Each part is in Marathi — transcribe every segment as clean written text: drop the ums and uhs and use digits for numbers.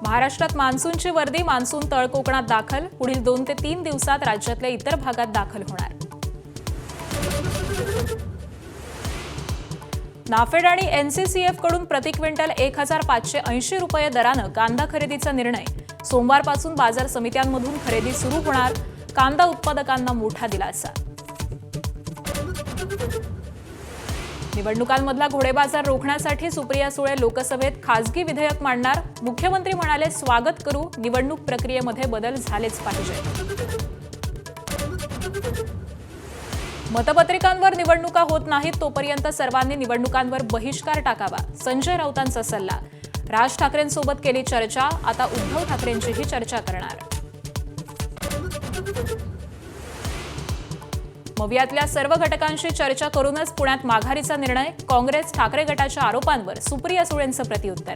महाराष्ट्रात मान्सूनची वर्दी मान्सून तळ कोकणात दाखल. पुढील 2 ते 3 दिवसात राज्यातल्या इतर भागात दाखल होणार. नाफेड आणि एनसीसीएफ कडून प्रति क्विंटल 1580 रुपये दरानं कांदा खरेदीचा निर्णय. सोमवारपासून बाजार समित्यांमधून खरेदी सुरू होणार. कांदा उत्पादकांना मोठा दिलासा. निवडणुकांमधला घोडेबाजार रोखण्यासाठी सुप्रिया सुळे लोकसभेत खासगी विधेयक मांडणार. मुख्यमंत्री म्हणाले, स्वागत करू, निवडणूक प्रक्रियेमध्ये बदल झालेच पाहिजे. मतपत्रिकांवर निवडणुका होत नाहीत तोपर्यंत सर्वांनी निवडणुकांवर बहिष्कार टाकावा. संजय राऊतांचा सल्ला. राज ठाकरेंसोबत केली चर्चा, आता उद्धव ठाकरेंचीही चर्चा करणार. मवियातल्या सर्व घटकांशी चर्चा करूनच पुण्यात माघारीचा निर्णय. काँग्रेस ठाकरे गटाच्या आरोपांवर सुप्रिया सुळेंचं प्रत्युत्तर.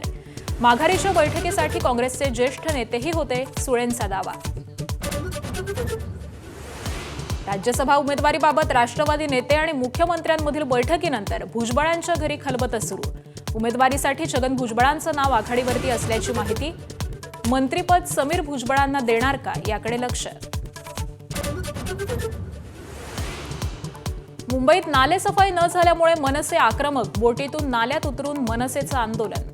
माघारीच्या बैठकीसाठी काँग्रेसचे ज्येष्ठ नेतेही होते, सुळेंचा दावा. राज्यसभा उमेदवारीबाबत राष्ट्रवादी नेते आणि मुख्यमंत्र्यांमधील बैठकीनंतर भुजबळांच्या घरी खलबतं सुरू. उमेदवारीसाठी छगन भुजबळांचं नाव आघाडीवरती असल्याची माहिती. मंत्रिपद समीर भुजबळांना देणार का, याकडे लक्ष. मुंबईत नालेसफाई न झाल्यामुळे मनसे आक्रमक. बोटीतून नाल्यात उतरून मनसेचं आंदोलन.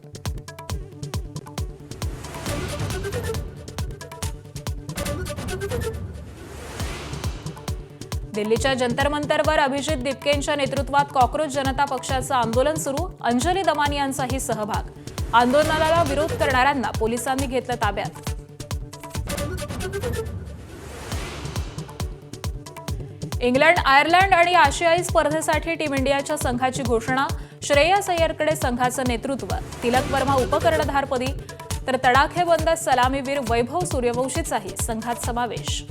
दिल्लीच्या जंतर मंतरवर अभिजित दिपकेंच्या नेतृत्वात कॉक्रोच जनता पक्षाचं आंदोलन सुरू. अंजली दमानी यांचाही सहभाग. आंदोलनाला विरोध करणाऱ्यांना पोलिसांनी घेतलं ताब्यात. इंग्लंड, आयर्लंड आणि आशियाई स्पर्धेसाठी टीम इंडियाच्या संघाची घोषणा. श्रेयस अय्यरकडे संघाचं नेतृत्व. तिलक वर्मा उपकर्णधारपदी तर तडाखेबंद सलामीवीर वैभव सूर्यवंशीचाही संघात समावेश.